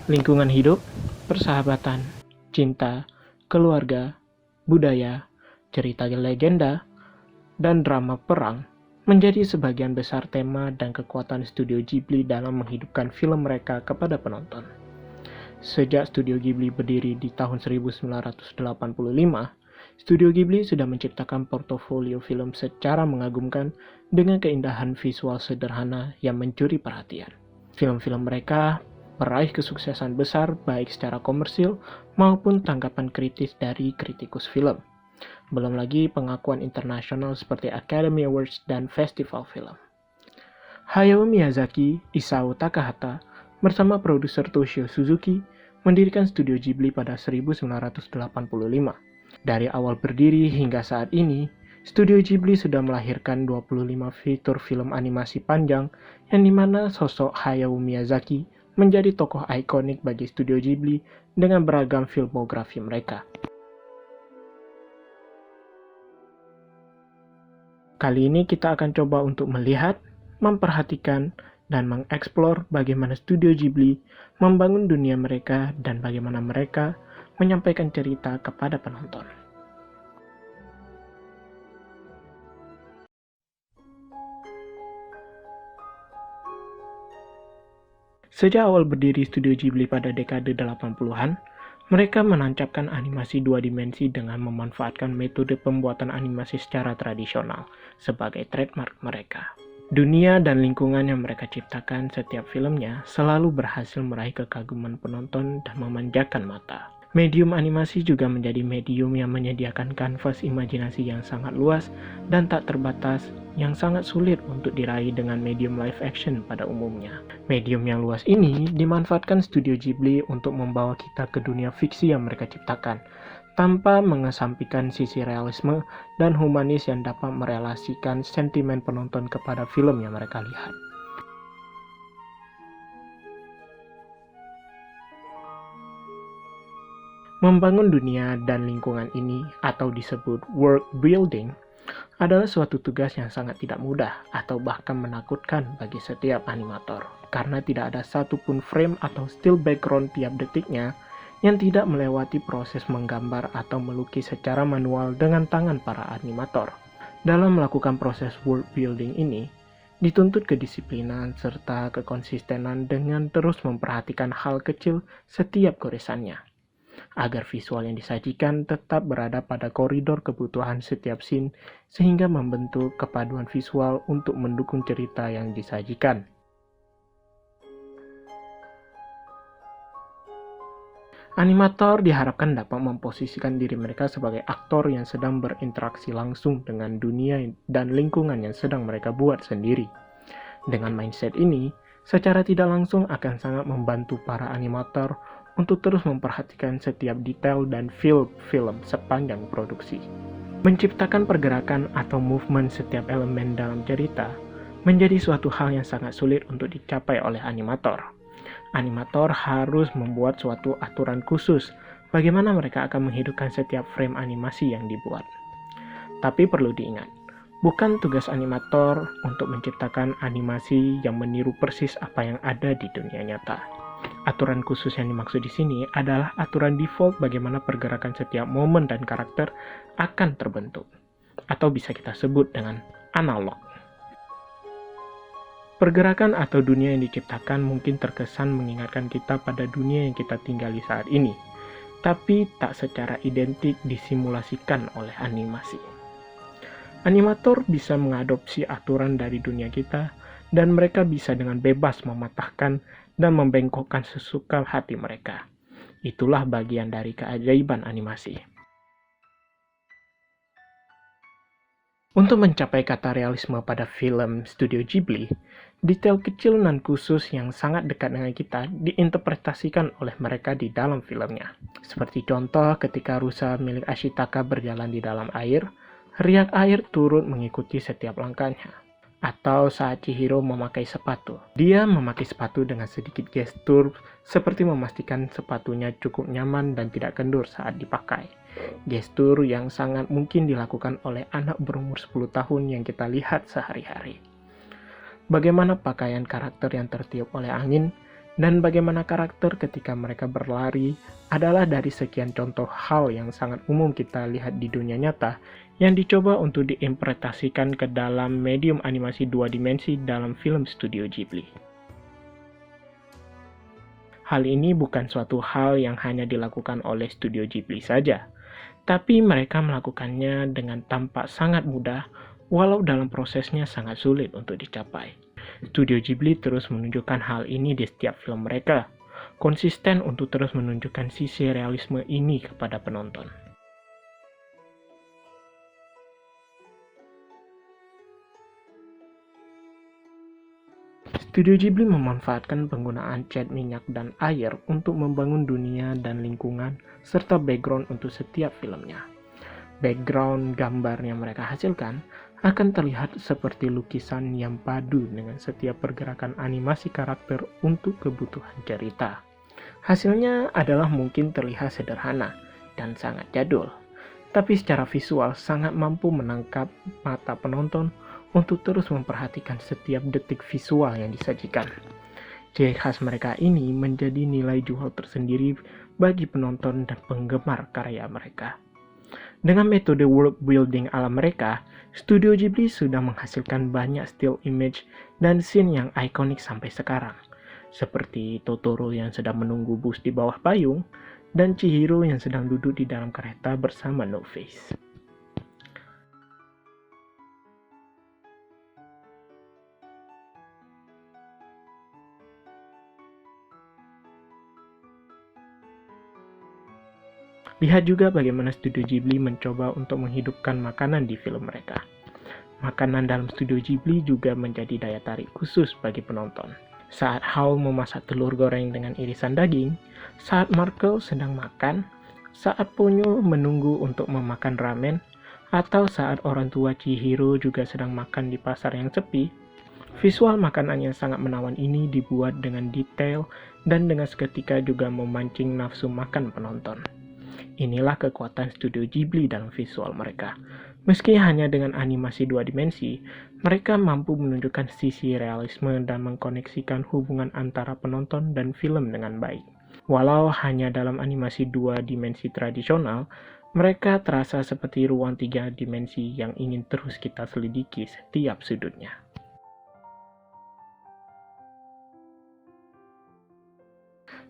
lingkungan hidup, persahabatan, cinta, keluarga, budaya, cerita legenda, dan drama perang menjadi sebagian besar tema dan kekuatan Studio Ghibli dalam menghidupkan film mereka kepada penonton. Sejak Studio Ghibli berdiri di tahun 1985, Studio Ghibli sudah menciptakan portofolio film secara mengagumkan dengan keindahan visual sederhana yang mencuri perhatian. Film-film mereka meraih kesuksesan besar baik secara komersil maupun tanggapan kritis dari kritikus film. Belum lagi pengakuan internasional seperti Academy Awards dan Festival Film. Hayao Miyazaki, Isao Takahata, bersama produser Toshio Suzuki, mendirikan Studio Ghibli pada 1985. Dari awal berdiri hingga saat ini, Studio Ghibli sudah melahirkan 25 fitur film animasi panjang yang dimana sosok Hayao Miyazaki menjadi tokoh ikonik bagi Studio Ghibli dengan beragam filmografi mereka. Kali ini kita akan coba untuk melihat, memperhatikan, dan mengeksplor bagaimana Studio Ghibli membangun dunia mereka dan bagaimana mereka menyampaikan cerita kepada penonton. Sejak awal berdiri Studio Ghibli pada dekade 80-an, mereka menancapkan animasi dua dimensi dengan memanfaatkan metode pembuatan animasi secara tradisional sebagai trademark mereka. Dunia dan lingkungan yang mereka ciptakan setiap filmnya selalu berhasil meraih kekaguman penonton dan memanjakan mata. Medium animasi juga menjadi medium yang menyediakan kanvas imajinasi yang sangat luas dan tak terbatas yang sangat sulit untuk diraih dengan medium live action pada umumnya. Medium yang luas ini dimanfaatkan Studio Ghibli untuk membawa kita ke dunia fiksi yang mereka ciptakan, tanpa mengesampingkan sisi realisme dan humanis yang dapat merelasikan sentimen penonton kepada film yang mereka lihat. Membangun dunia dan lingkungan ini, atau disebut world building, adalah suatu tugas yang sangat tidak mudah atau bahkan menakutkan bagi setiap animator, karena tidak ada satupun frame atau still background tiap detiknya yang tidak melewati proses menggambar atau melukis secara manual dengan tangan para animator. Dalam melakukan proses world building ini, dituntut kedisiplinan serta kekonsistenan dengan terus memperhatikan hal kecil setiap goresannya, agar visual yang disajikan tetap berada pada koridor kebutuhan setiap scene sehingga membentuk kepaduan visual untuk mendukung cerita yang disajikan. Animator diharapkan dapat memposisikan diri mereka sebagai aktor yang sedang berinteraksi langsung dengan dunia dan lingkungan yang sedang mereka buat sendiri. Dengan mindset ini, secara tidak langsung akan sangat membantu para animator untuk terus memperhatikan setiap detail dan feel film sepanjang produksi. Menciptakan pergerakan atau movement setiap elemen dalam cerita menjadi suatu hal yang sangat sulit untuk dicapai oleh animator. Animator harus membuat suatu aturan khusus bagaimana mereka akan menghidupkan setiap frame animasi yang dibuat. Tapi perlu diingat, bukan tugas animator untuk menciptakan animasi yang meniru persis apa yang ada di dunia nyata. Aturan khusus yang dimaksud di sini adalah aturan default bagaimana pergerakan setiap momen dan karakter akan terbentuk, atau bisa kita sebut dengan analog. Pergerakan atau dunia yang diciptakan mungkin terkesan mengingatkan kita pada dunia yang kita tinggali saat ini, tapi tak secara identik disimulasikan oleh animasi. Animator bisa mengadopsi aturan dari dunia kita, dan mereka bisa dengan bebas mematahkan dan membengkokkan sesuka hati mereka. Itulah bagian dari keajaiban animasi. Untuk mencapai kata realisme pada film Studio Ghibli, detail kecil dan khusus yang sangat dekat dengan kita diinterpretasikan oleh mereka di dalam filmnya. Seperti contoh ketika rusa milik Ashitaka berjalan di dalam air, riak air turut mengikuti setiap langkahnya. Atau saat Chihiro memakai sepatu. Dia memakai sepatu dengan sedikit gestur seperti memastikan sepatunya cukup nyaman dan tidak kendur saat dipakai. Gestur yang sangat mungkin dilakukan oleh anak berumur 10 tahun yang kita lihat sehari-hari. Bagaimana pakaian karakter yang tertiup oleh angin Dan bagaimana karakter ketika mereka berlari adalah dari sekian contoh hal yang sangat umum kita lihat di dunia nyata yang dicoba untuk diimplementasikan ke dalam medium animasi dua dimensi dalam film studio Ghibli. Hal ini bukan suatu hal yang hanya dilakukan oleh studio Ghibli saja, tapi mereka melakukannya dengan tampak sangat mudah walau dalam prosesnya sangat sulit untuk dicapai. Studio Ghibli terus menunjukkan hal ini di setiap film mereka, konsisten untuk terus menunjukkan sisi realisme ini kepada penonton. Studio Ghibli memanfaatkan penggunaan cat minyak dan air untuk membangun dunia dan lingkungan serta background untuk setiap filmnya. Background gambar yang mereka hasilkan akan terlihat seperti lukisan yang padu dengan setiap pergerakan animasi karakter untuk kebutuhan cerita. Hasilnya adalah mungkin terlihat sederhana dan sangat jadul, tapi secara visual sangat mampu menangkap mata penonton untuk terus memperhatikan setiap detik visual yang disajikan. Ciri khas mereka ini menjadi nilai jual tersendiri bagi penonton dan penggemar karya mereka. Dengan metode world building ala mereka, Studio Ghibli sudah menghasilkan banyak still image dan scene yang ikonik sampai sekarang, seperti Totoro yang sedang menunggu bus di bawah payung, dan Chihiro yang sedang duduk di dalam kereta bersama No Face. Lihat juga bagaimana Studio Ghibli mencoba untuk menghidupkan makanan di film mereka. Makanan dalam Studio Ghibli juga menjadi daya tarik khusus bagi penonton. Saat Howl memasak telur goreng dengan irisan daging, saat Markel sedang makan, saat Ponyo menunggu untuk memakan ramen, atau saat orang tua Chihiro juga sedang makan di pasar yang sepi, visual makanan yang sangat menawan ini dibuat dengan detail dan dengan seketika juga memancing nafsu makan penonton. Inilah kekuatan Studio Ghibli dalam visual mereka. Meski hanya dengan animasi dua dimensi, mereka mampu menunjukkan sisi realisme dan mengkoneksikan hubungan antara penonton dan film dengan baik. Walau hanya dalam animasi dua dimensi tradisional, mereka terasa seperti ruang tiga dimensi yang ingin terus kita selidiki setiap sudutnya.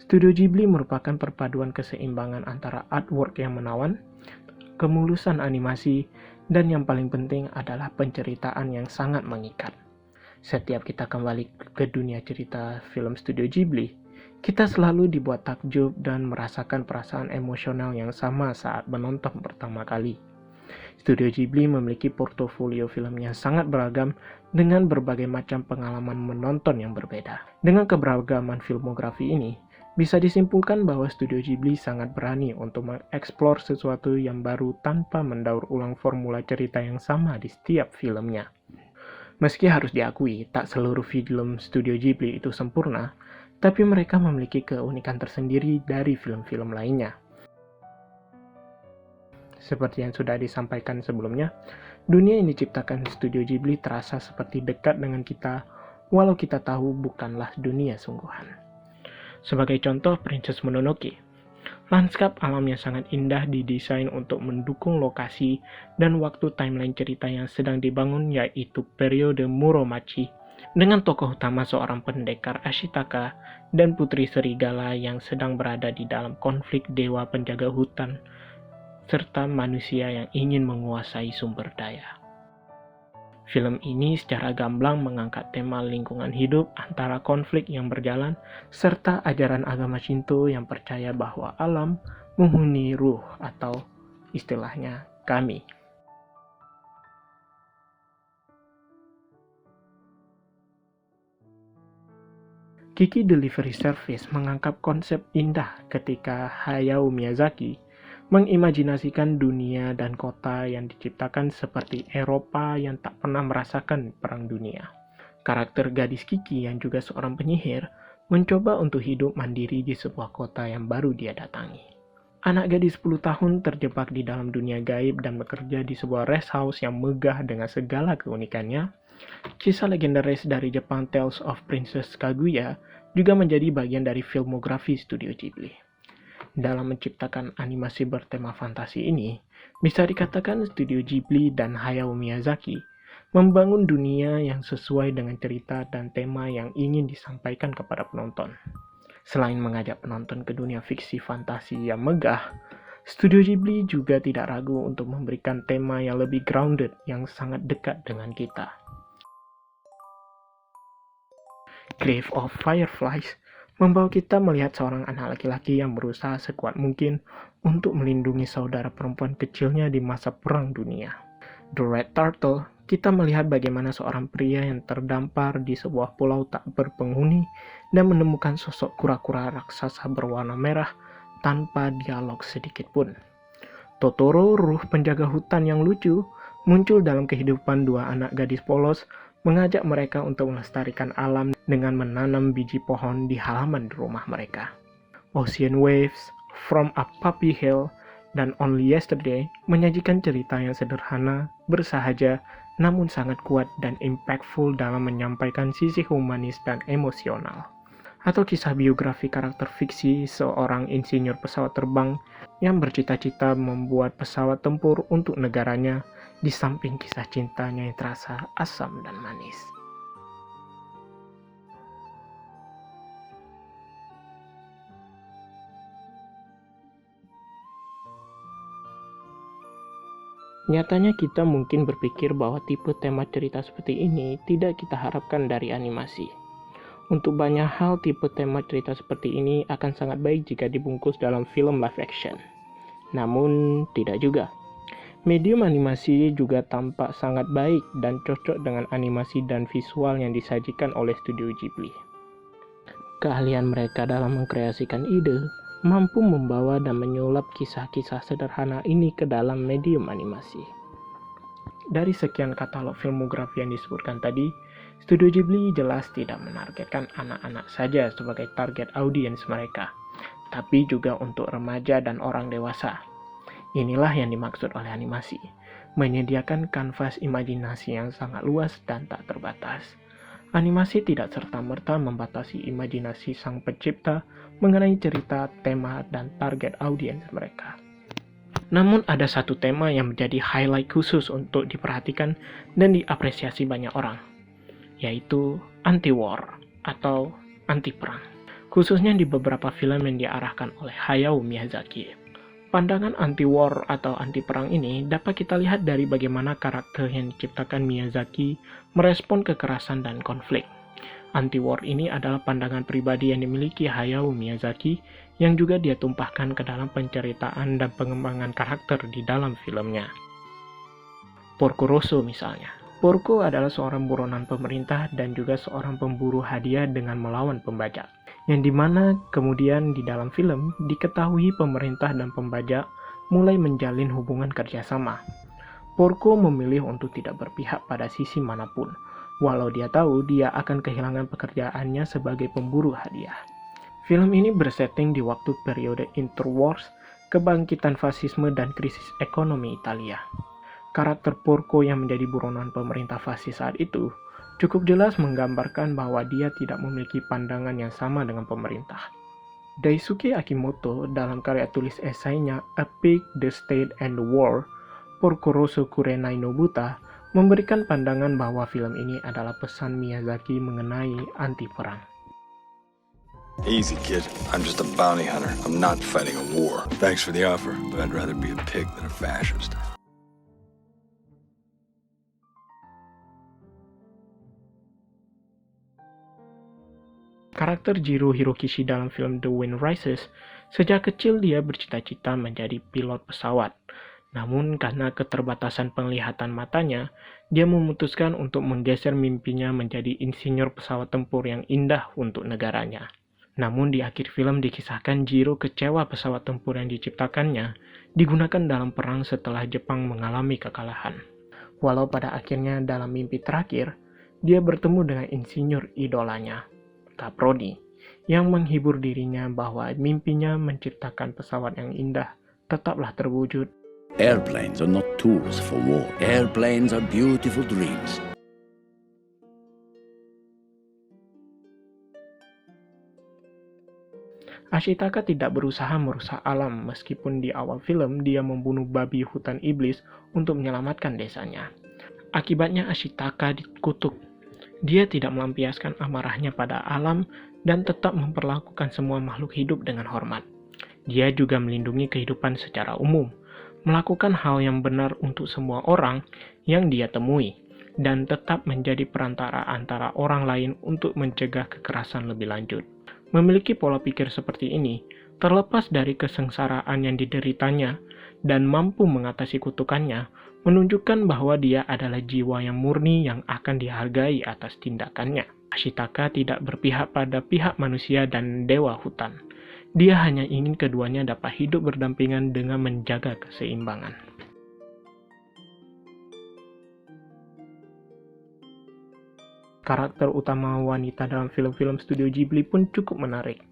Studio Ghibli merupakan perpaduan keseimbangan antara artwork yang menawan, kemulusan animasi, dan yang paling penting adalah penceritaan yang sangat mengikat. Setiap kita kembali ke dunia cerita film Studio Ghibli, kita selalu dibuat takjub dan merasakan perasaan emosional yang sama saat menonton pertama kali. Studio Ghibli memiliki portofolio film yang sangat beragam dengan berbagai macam pengalaman menonton yang berbeda. Dengan keberagaman filmografi ini, bisa disimpulkan bahwa Studio Ghibli sangat berani untuk mengeksplor sesuatu yang baru tanpa mendaur ulang formula cerita yang sama di setiap filmnya. Meski harus diakui, tak seluruh film Studio Ghibli itu sempurna, tapi mereka memiliki keunikan tersendiri dari film-film lainnya. Seperti yang sudah disampaikan sebelumnya, dunia yang diciptakan Studio Ghibli terasa seperti dekat dengan kita, walau kita tahu bukanlah dunia sungguhan. Sebagai contoh, Princess Mononoke. Lanskap alam yang sangat indah didesain untuk mendukung lokasi dan waktu timeline cerita yang sedang dibangun, yaitu periode Muromachi, dengan tokoh utama seorang pendekar Ashitaka dan putri serigala yang sedang berada di dalam konflik dewa penjaga hutan, serta manusia yang ingin menguasai sumber daya. Film ini secara gamblang mengangkat tema lingkungan hidup antara konflik yang berjalan serta ajaran agama Shinto yang percaya bahwa alam menghuni ruh atau istilahnya kami. Kiki Delivery Service mengangkat konsep indah ketika Hayao Miyazaki mengimajinasikan dunia dan kota yang diciptakan seperti Eropa yang tak pernah merasakan perang dunia. Karakter gadis Kiki yang juga seorang penyihir mencoba untuk hidup mandiri di sebuah kota yang baru dia datangi. Anak gadis 10 tahun terjebak di dalam dunia gaib dan bekerja di sebuah rest house yang megah dengan segala keunikannya. Kisah legendaris dari Jepang Tales of Princess Kaguya juga menjadi bagian dari filmografi Studio Ghibli. Dalam menciptakan animasi bertema fantasi ini, bisa dikatakan Studio Ghibli dan Hayao Miyazaki membangun dunia yang sesuai dengan cerita dan tema yang ingin disampaikan kepada penonton. Selain mengajak penonton ke dunia fiksi fantasi yang megah, Studio Ghibli juga tidak ragu untuk memberikan tema yang lebih grounded yang sangat dekat dengan kita. Grave of Fireflies membawa kita melihat seorang anak laki-laki yang berusaha sekuat mungkin untuk melindungi saudara perempuan kecilnya di masa Perang Dunia. The Red Turtle, kita melihat bagaimana seorang pria yang terdampar di sebuah pulau tak berpenghuni dan menemukan sosok kura-kura raksasa berwarna merah tanpa dialog sedikit pun. Totoro, ruh penjaga hutan yang lucu, muncul dalam kehidupan dua anak gadis polos, mengajak mereka untuk melestarikan alam dengan menanam biji pohon di halaman rumah mereka. Ocean Waves, From a Puppy Hill, dan Only Yesterday menyajikan cerita yang sederhana, bersahaja, namun sangat kuat dan impactful dalam menyampaikan sisi humanis dan emosional. Atau kisah biografi karakter fiksi seorang insinyur pesawat terbang yang bercita-cita membuat pesawat tempur untuk negaranya, di samping kisah cintanya yang terasa asam dan manis. Nyatanya kita mungkin berpikir bahwa tipe tema cerita seperti ini tidak kita harapkan dari animasi. Untuk banyak hal, tipe tema cerita seperti ini akan sangat baik jika dibungkus dalam film live action. Namun, tidak juga. Medium animasi juga tampak sangat baik dan cocok dengan animasi dan visual yang disajikan oleh Studio Ghibli. Keahlian mereka dalam mengkreasikan ide mampu membawa dan menyulap kisah-kisah sederhana ini ke dalam medium animasi. Dari sekian katalog filmografi yang disebutkan tadi, Studio Ghibli jelas tidak menargetkan anak-anak saja sebagai target audiens mereka, tapi juga untuk remaja dan orang dewasa. Inilah yang dimaksud oleh animasi, menyediakan kanvas imajinasi yang sangat luas dan tak terbatas. Animasi tidak serta-merta membatasi imajinasi sang pencipta mengenai cerita, tema, dan target audiens mereka. Namun ada satu tema yang menjadi highlight khusus untuk diperhatikan dan diapresiasi banyak orang, yaitu anti-war atau anti-perang, khususnya di beberapa film yang diarahkan oleh Hayao Miyazaki. Pandangan anti-war atau anti-perang ini dapat kita lihat dari bagaimana karakter yang diciptakan Miyazaki merespon kekerasan dan konflik. Anti-war ini adalah pandangan pribadi yang dimiliki Hayao Miyazaki yang juga dia tumpahkan ke dalam penceritaan dan pengembangan karakter di dalam filmnya. Porco Rosso misalnya. Porco adalah seorang buronan pemerintah dan juga seorang pemburu hadiah dengan melawan pembajak. Yang dimana kemudian di dalam film diketahui pemerintah dan pembajak mulai menjalin hubungan kerjasama. Porco memilih untuk tidak berpihak pada sisi manapun, walau dia tahu dia akan kehilangan pekerjaannya sebagai pemburu hadiah. Film ini bersetting di waktu periode interwars, kebangkitan fasisme dan krisis ekonomi Italia. Karakter Porco yang menjadi buronan pemerintah fasis saat itu cukup jelas menggambarkan bahwa dia tidak memiliki pandangan yang sama dengan pemerintah. Daisuke Akimoto dalam karya tulis esainya A Pig, the State, and the War, Porco Rosso Kurenai no Buta, memberikan pandangan bahwa film ini adalah pesan Miyazaki mengenai anti-perang. Easy, kid. I'm just a bounty hunter. I'm not fighting a war. Thanks for the offer, but I'd rather be a pig than a fascist. Karakter Jiro Hirokishi dalam film The Wind Rises, sejak kecil dia bercita-cita menjadi pilot pesawat. Namun karena keterbatasan penglihatan matanya, dia memutuskan untuk menggeser mimpinya menjadi insinyur pesawat tempur yang indah untuk negaranya. Namun di akhir film dikisahkan Jiro kecewa pesawat tempur yang diciptakannya digunakan dalam perang setelah Jepang mengalami kekalahan. Walau pada akhirnya dalam mimpi terakhir, dia bertemu dengan insinyur idolanya, Caproni, yang menghibur dirinya bahwa mimpinya menciptakan pesawat yang indah tetaplah terwujud. Airplanes are not tools for war. Airplanes are beautiful dreams. Ashitaka tidak berusaha merusak alam meskipun di awal film dia membunuh babi hutan iblis untuk menyelamatkan desanya. Akibatnya Ashitaka dikutuk. Dia tidak melampiaskan amarahnya pada alam dan tetap memperlakukan semua makhluk hidup dengan hormat. Dia juga melindungi kehidupan secara umum, melakukan hal yang benar untuk semua orang yang dia temui, dan tetap menjadi perantara antara orang lain untuk mencegah kekerasan lebih lanjut. Memiliki pola pikir seperti ini, terlepas dari kesengsaraan yang dideritanya dan mampu mengatasi kutukannya, menunjukkan bahwa dia adalah jiwa yang murni yang akan dihargai atas tindakannya. Ashitaka tidak berpihak pada pihak manusia dan dewa hutan. Dia hanya ingin keduanya dapat hidup berdampingan dengan menjaga keseimbangan. Karakter utama wanita dalam film-film Studio Ghibli pun cukup menarik.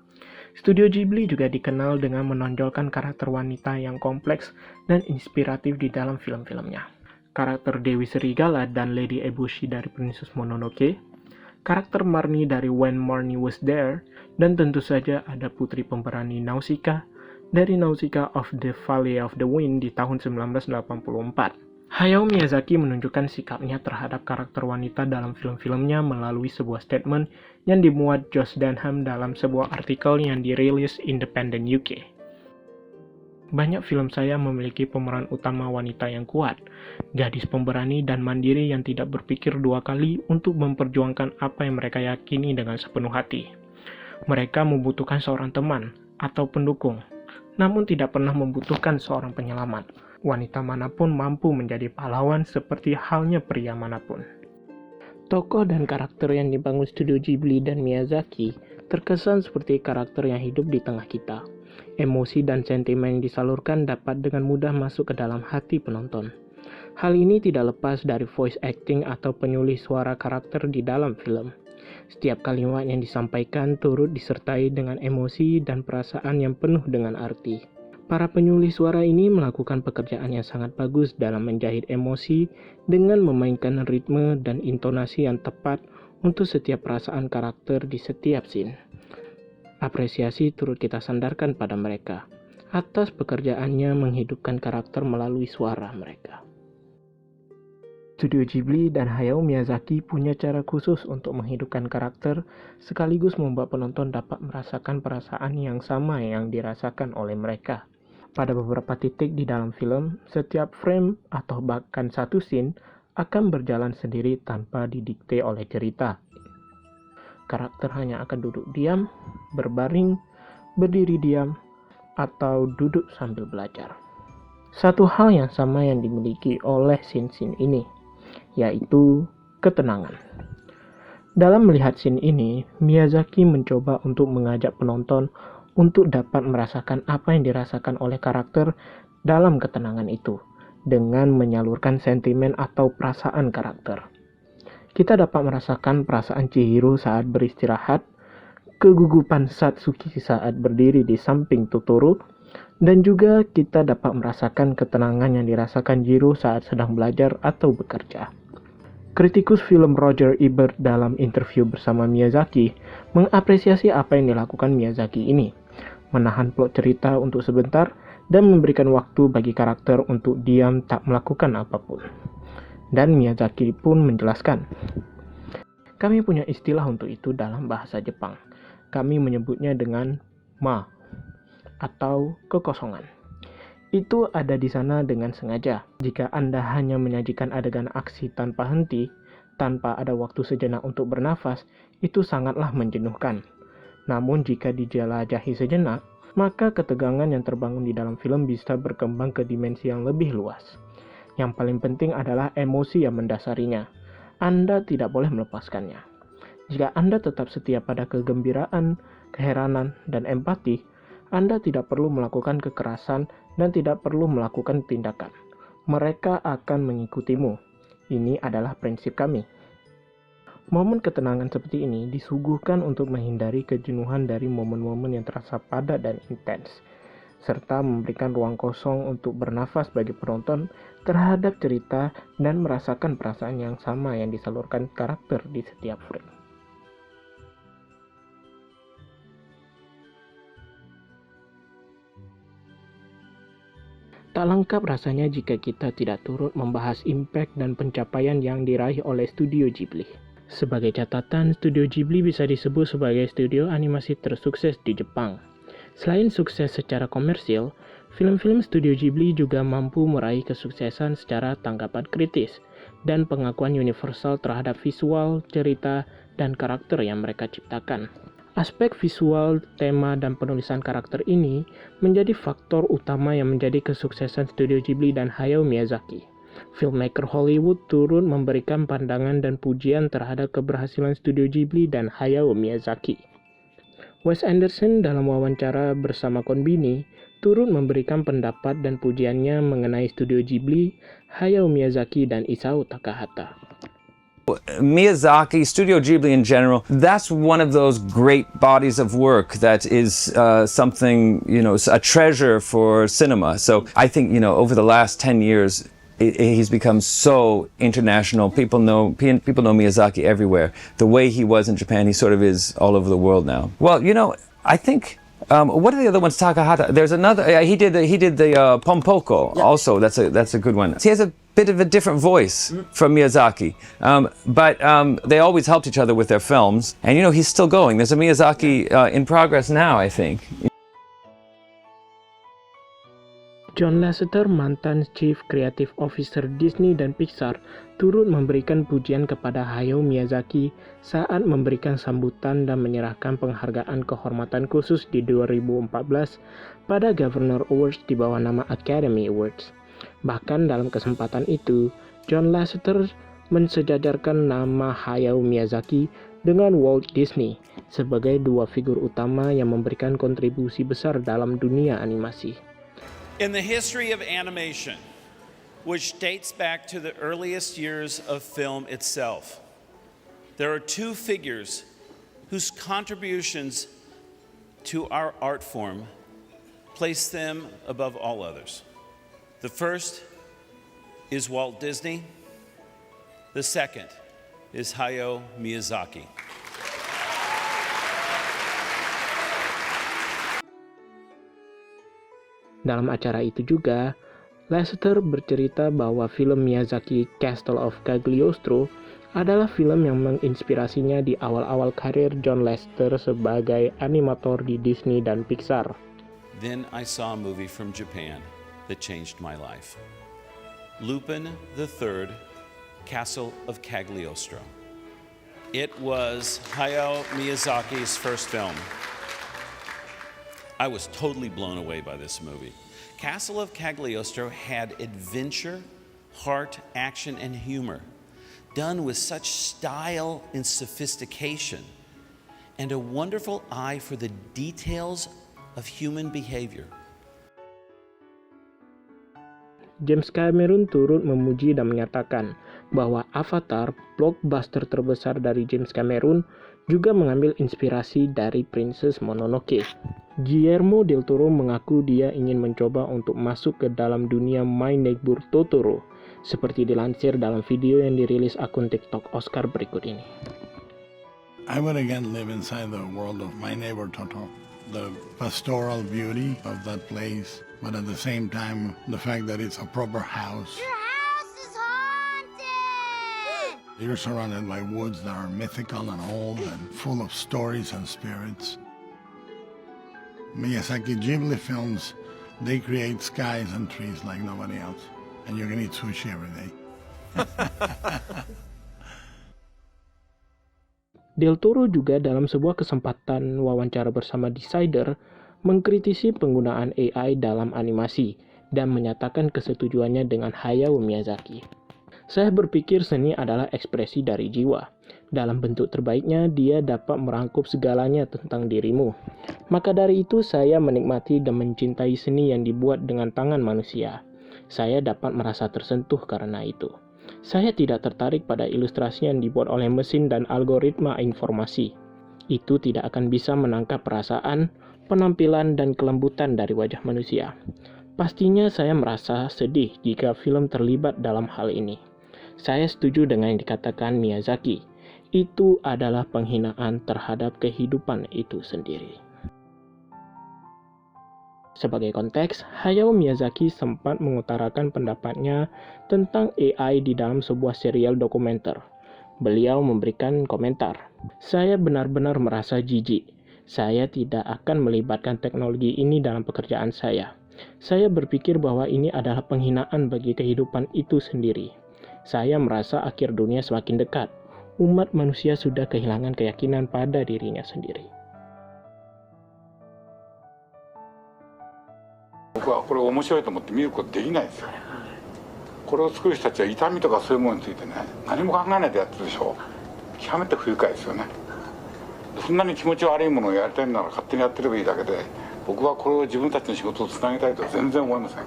Studio Ghibli juga dikenal dengan menonjolkan karakter wanita yang kompleks dan inspiratif di dalam film-filmnya. Karakter Dewi Serigala dan Lady Eboshi dari Princess Mononoke, karakter Marnie dari When Marnie Was There, dan tentu saja ada putri pemberani Nausicaa dari Nausicaa of the Valley of the Wind di tahun 1984. Hayao Miyazaki menunjukkan sikapnya terhadap karakter wanita dalam film-filmnya melalui sebuah statement yang dimuat Josh Denham dalam sebuah artikel yang dirilis Independent UK. Banyak film saya memiliki pemeran utama wanita yang kuat, gadis pemberani dan mandiri yang tidak berpikir dua kali untuk memperjuangkan apa yang mereka yakini dengan sepenuh hati. Mereka membutuhkan seorang teman atau pendukung, namun tidak pernah membutuhkan seorang penyelamat. Wanita manapun mampu menjadi pahlawan seperti halnya pria manapun. Tokoh dan karakter yang dibangun Studio Ghibli dan Miyazaki terkesan seperti karakter yang hidup di tengah kita. Emosi dan sentimen yang disalurkan dapat dengan mudah masuk ke dalam hati penonton. Hal ini tidak lepas dari voice acting atau penyulih suara karakter di dalam film. Setiap kalimat yang disampaikan turut disertai dengan emosi dan perasaan yang penuh dengan arti. Para penyulih suara ini melakukan pekerjaan yang sangat bagus dalam menjahit emosi dengan memainkan ritme dan intonasi yang tepat untuk setiap perasaan karakter di setiap scene. Apresiasi turut kita sandarkan pada mereka atas pekerjaannya menghidupkan karakter melalui suara mereka. Studio Ghibli dan Hayao Miyazaki punya cara khusus untuk menghidupkan karakter sekaligus membuat penonton dapat merasakan perasaan yang sama yang dirasakan oleh mereka. Pada beberapa titik di dalam film, setiap frame atau bahkan satu scene akan berjalan sendiri tanpa didikte oleh cerita. Karakter hanya akan duduk diam, berbaring, berdiri diam, atau duduk sambil belajar. Satu hal yang sama yang dimiliki oleh scene-scene ini, yaitu ketenangan. Dalam melihat scene ini, Miyazaki mencoba untuk mengajak penonton untuk dapat merasakan apa yang dirasakan oleh karakter dalam ketenangan itu, dengan menyalurkan sentimen atau perasaan karakter. Kita dapat merasakan perasaan Chihiro saat beristirahat, kegugupan Satsuki saat berdiri di samping Totoro, dan juga kita dapat merasakan ketenangan yang dirasakan Jiro saat sedang belajar atau bekerja. Kritikus film Roger Ebert dalam interview bersama Miyazaki mengapresiasi apa yang dilakukan Miyazaki ini, menahan plot cerita untuk sebentar dan memberikan waktu bagi karakter untuk diam tak melakukan apapun. Dan Miyazaki pun menjelaskan, kami punya istilah untuk itu dalam bahasa Jepang. Kami menyebutnya dengan ma atau kekosongan. Itu ada di sana dengan sengaja. Jika Anda hanya menyajikan adegan aksi tanpa henti, tanpa ada waktu sejenak untuk bernafas, itu sangatlah menjenuhkan. Namun jika dijelajahi sejenak, maka ketegangan yang terbangun di dalam film bisa berkembang ke dimensi yang lebih luas. Yang paling penting adalah emosi yang mendasarinya. Anda tidak boleh melepaskannya. Jika Anda tetap setia pada kegembiraan, keheranan, dan empati, Anda tidak perlu melakukan kekerasan dan tidak perlu melakukan tindakan. Mereka akan mengikutimu. Ini adalah prinsip kami. Momen ketenangan seperti ini disuguhkan untuk menghindari kejenuhan dari momen-momen yang terasa padat dan intens, serta memberikan ruang kosong untuk bernafas bagi penonton terhadap cerita dan merasakan perasaan yang sama yang disalurkan karakter di setiap frame. Tak lengkap rasanya jika kita tidak turut membahas impact dan pencapaian yang diraih oleh Studio Ghibli. Sebagai catatan, Studio Ghibli bisa disebut sebagai studio animasi tersukses di Jepang. Selain sukses secara komersil, film-film Studio Ghibli juga mampu meraih kesuksesan secara tanggapan kritis dan pengakuan universal terhadap visual, cerita, dan karakter yang mereka ciptakan. Aspek visual, tema, dan penulisan karakter ini menjadi faktor utama yang menjadi kesuksesan Studio Ghibli dan Hayao Miyazaki. Filmmaker Hollywood turut memberikan pandangan dan pujian terhadap keberhasilan Studio Ghibli dan Hayao Miyazaki. Wes Anderson dalam wawancara bersama Konbini turut memberikan pendapat dan pujiannya mengenai Studio Ghibli, Hayao Miyazaki, dan Isao Takahata. Miyazaki, Studio Ghibli in general, that's one of those great bodies of work that is something, a treasure for cinema. So I think, over the last 10 years, he's become so international. People know Miyazaki everywhere. The way he was in Japan, he sort of is all over the world now. Well, I think... what are the other ones? Takahata. There's another. He did the Pompoko. Yeah. Also, that's a good one. He has a bit of a different voice from Miyazaki, but they always helped each other with their films. And he's still going. There's a Miyazaki in progress now, I think. John Lasseter, mantan Chief Creative Officer Disney dan Pixar, turut memberikan pujian kepada Hayao Miyazaki saat memberikan sambutan dan menyerahkan penghargaan kehormatan khusus di 2014 pada Governor Awards di bawah nama Academy Awards. Bahkan dalam kesempatan itu, John Lasseter mensejajarkan nama Hayao Miyazaki dengan Walt Disney sebagai dua figur utama yang memberikan kontribusi besar dalam dunia animasi. In the history of animation, which dates back to the earliest years of film itself, there are two figures whose contributions to our art form place them above all others. The first is Walt Disney. The second is Hayao Miyazaki. Dalam acara itu juga, Lasseter bercerita bahwa film Miyazaki Castle of Cagliostro adalah film yang menginspirasinya di awal-awal karir John Lasseter sebagai animator di Disney dan Pixar. Then I saw a movie from Japan that changed my life. Lupin III, Castle of Cagliostro. It was Hayao Miyazaki's first film. I was totally blown away by this movie. Castle of Cagliostro had adventure, heart, action, and humor, done with such style and sophistication, and a wonderful eye for the details of human behavior. James Cameron turut memuji dan menyatakan bahwa Avatar, blockbuster terbesar dari James Cameron, juga mengambil inspirasi dari Princess Mononoke. Guillermo del Toro mengaku dia ingin mencoba untuk masuk ke dalam dunia My Neighbor Totoro, seperti dilansir dalam video yang dirilis akun TikTok Oscar berikut ini. I would again live inside the world of My Neighbor Totoro. The pastoral beauty of that place, but at the same time, the fact that it's a proper house. Your house is haunted! You're surrounded by woods that are mythical and old and full of stories and spirits. Miyazaki Ghibli films, they create skies and trees like nobody else. And you can eat sushi every day. Del Toro juga dalam sebuah kesempatan wawancara bersama Decider mengkritisi penggunaan AI dalam animasi dan menyatakan kesetujuannya dengan Hayao Miyazaki. Saya berpikir seni adalah ekspresi dari jiwa. Dalam bentuk terbaiknya, dia dapat merangkup segalanya tentang dirimu. Maka dari itu, saya menikmati dan mencintai seni yang dibuat dengan tangan manusia. Saya dapat merasa tersentuh karena itu. Saya tidak tertarik pada ilustrasi yang dibuat oleh mesin dan algoritma informasi. Itu tidak akan bisa menangkap perasaan, penampilan, dan kelembutan dari wajah manusia. Pastinya saya merasa sedih jika film terlibat dalam hal ini. Saya setuju dengan yang dikatakan Miyazaki. Itu adalah penghinaan terhadap kehidupan itu sendiri. Sebagai konteks, Hayao Miyazaki sempat mengutarakan pendapatnya tentang AI di dalam sebuah serial dokumenter. Beliau memberikan komentar, "Saya benar-benar merasa jijik. Saya tidak akan melibatkan teknologi ini dalam pekerjaan saya. Saya berpikir bahwa ini adalah penghinaan bagi kehidupan itu sendiri. Saya merasa akhir dunia semakin dekat. Umat manusia sudah kehilangan keyakinan pada dirinya sendiri." 僕はこれ面白いと思って見ることできないですよ。これを作る人たちは痛みとかそういうものについてね、何も考えないでやってるでしょ。極めて不愉快ですよね。そんなに気持ち悪いものをやりたいなら勝手にやってればいいだけで、僕はこれを自分たちの仕事をつなげたいとは全然思いません。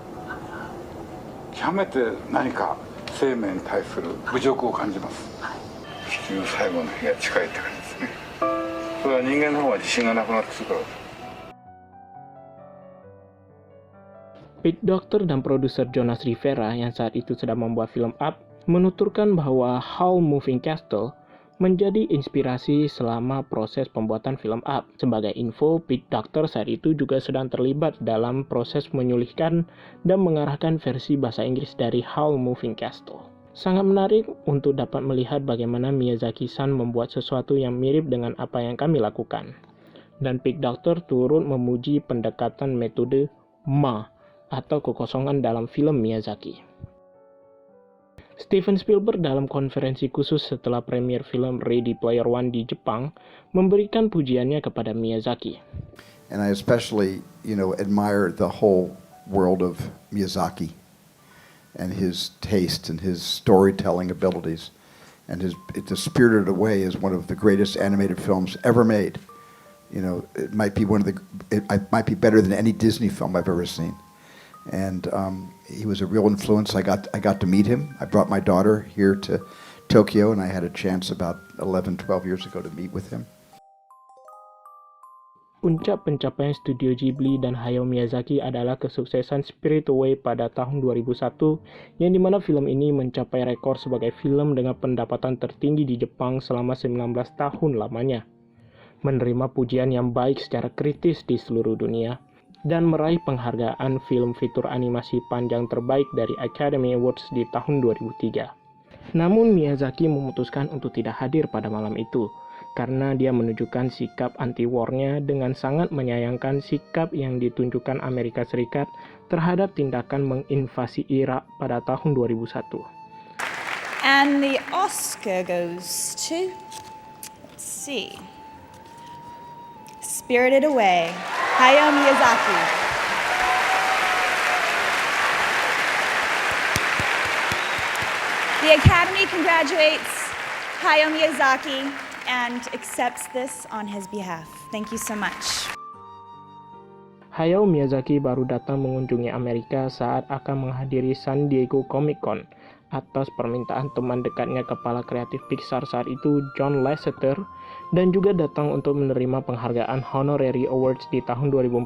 極めて何か生命に対する侮辱を感じます。地球最後の日が近いって感じですね。それは人間の方が自信がなくなってくるから。 Pete Docter dan produser Jonas Rivera yang saat itu sedang membuat film Up menuturkan bahwa Howl Moving Castle menjadi inspirasi selama proses pembuatan film Up. Sebagai info, Pete Docter saat itu juga sedang terlibat dalam proses menyulihkan dan mengarahkan versi bahasa Inggris dari Howl Moving Castle. Sangat menarik untuk dapat melihat bagaimana Miyazaki-san membuat sesuatu yang mirip dengan apa yang kami lakukan. Dan Pete Docter turut memuji pendekatan metode Ma atau kekosongan dalam film Miyazaki. Steven Spielberg dalam konferensi khusus setelah premier film Ready Player One di Jepang memberikan pujiannya kepada Miyazaki. And I especially, admire the whole world of Miyazaki and his taste and his storytelling abilities. And The Spirited Away is one of the greatest animated films ever made. It might be it might be better than any Disney film I've ever seen. And he was a real influence. I got to meet him. I brought my daughter here to Tokyo, and I had a chance about 11, 12 years ago to meet with him. Puncak pencapaian Studio Ghibli dan Hayao Miyazaki adalah kesuksesan Spirited Away pada tahun 2001, yang dimana film ini mencapai rekor sebagai film dengan pendapatan tertinggi di Jepang selama 19 tahun lamanya, menerima pujian yang baik secara kritis di seluruh dunia, dan meraih penghargaan film fitur animasi panjang terbaik dari Academy Awards di tahun 2003. Namun Miyazaki memutuskan untuk tidak hadir pada malam itu, karena dia menunjukkan sikap anti-warnya dengan sangat menyayangkan sikap yang ditunjukkan Amerika Serikat terhadap tindakan menginvasi Irak pada tahun 2001. And the Oscar goes to, let's see, Spirited Away, Hayao Miyazaki. The Academy congratulates Hayao Miyazaki and accepts this on his behalf. Thank you so much. Hayao Miyazaki baru datang mengunjungi Amerika saat akan menghadiri San Diego Comic Con atas permintaan teman dekatnya kepala kreatif Pixar saat itu, John Lasseter, dan juga datang untuk menerima penghargaan Honorary Awards di tahun 2014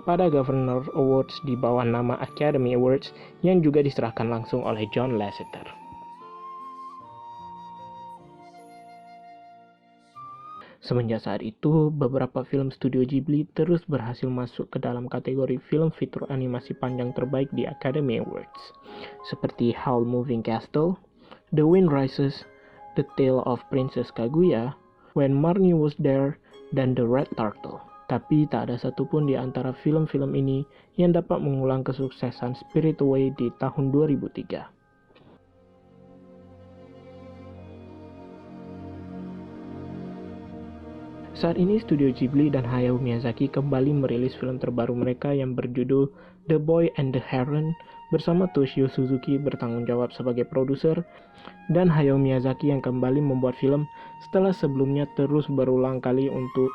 pada Governor Awards di bawah nama Academy Awards yang juga diserahkan langsung oleh John Lasseter. Semenjak saat itu, beberapa film Studio Ghibli terus berhasil masuk ke dalam kategori film fitur animasi panjang terbaik di Academy Awards, seperti Howl Moving Castle, The Wind Rises, The Tale of Princess Kaguya, When Marnie Was There, dan The Red Turtle. Tapi tak ada satupun di antara film-film ini yang dapat mengulang kesuksesan Spirited Away di tahun 2003. Saat ini Studio Ghibli dan Hayao Miyazaki kembali merilis film terbaru mereka yang berjudul The Boy and the Heron bersama Toshio Suzuki bertanggung jawab sebagai produser, dan Hayao Miyazaki yang kembali membuat film setelah sebelumnya terus berulang kali untuk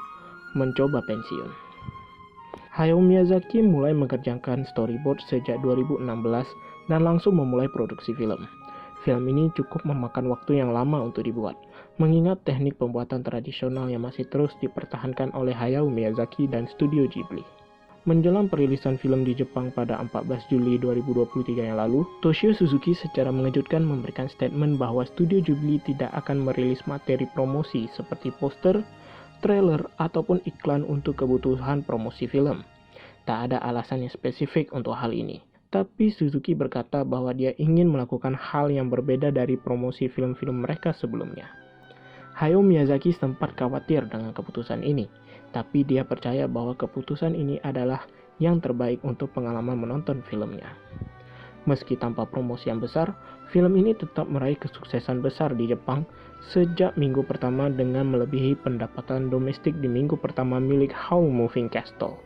mencoba pensiun. Hayao Miyazaki mulai mengerjakan storyboard sejak 2016 dan langsung memulai produksi film. Film ini cukup memakan waktu yang lama untuk dibuat, mengingat teknik pembuatan tradisional yang masih terus dipertahankan oleh Hayao Miyazaki dan Studio Ghibli. Menjelang perilisan film di Jepang pada 14 Juli 2023 yang lalu, Toshio Suzuki secara mengejutkan memberikan statement bahwa Studio Ghibli tidak akan merilis materi promosi seperti poster, trailer, ataupun iklan untuk kebutuhan promosi film. Tak ada alasan yang spesifik untuk hal ini. Tapi Suzuki berkata bahwa dia ingin melakukan hal yang berbeda dari promosi film-film mereka sebelumnya. Hayao Miyazaki sempat khawatir dengan keputusan ini, tapi dia percaya bahwa keputusan ini adalah yang terbaik untuk pengalaman menonton filmnya. Meski tanpa promosi yang besar, film ini tetap meraih kesuksesan besar di Jepang sejak minggu pertama dengan melebihi pendapatan domestik di minggu pertama milik Howl's Moving Castle.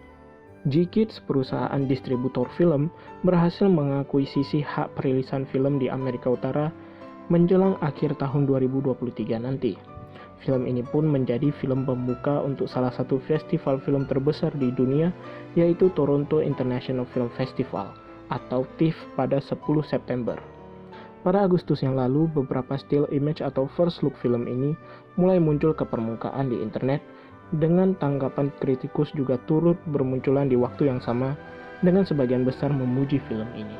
J-Kids, perusahaan distributor film, berhasil mengakuisisi hak perilisan film di Amerika Utara menjelang akhir tahun 2023 nanti. Film ini pun menjadi film pembuka untuk salah satu festival film terbesar di dunia, yaitu Toronto International Film Festival atau TIFF pada 10 September. Pada Agustus yang lalu, beberapa still image atau first look film ini mulai muncul ke permukaan di internet, dengan tanggapan kritikus juga turut bermunculan di waktu yang sama, dengan sebagian besar memuji film ini.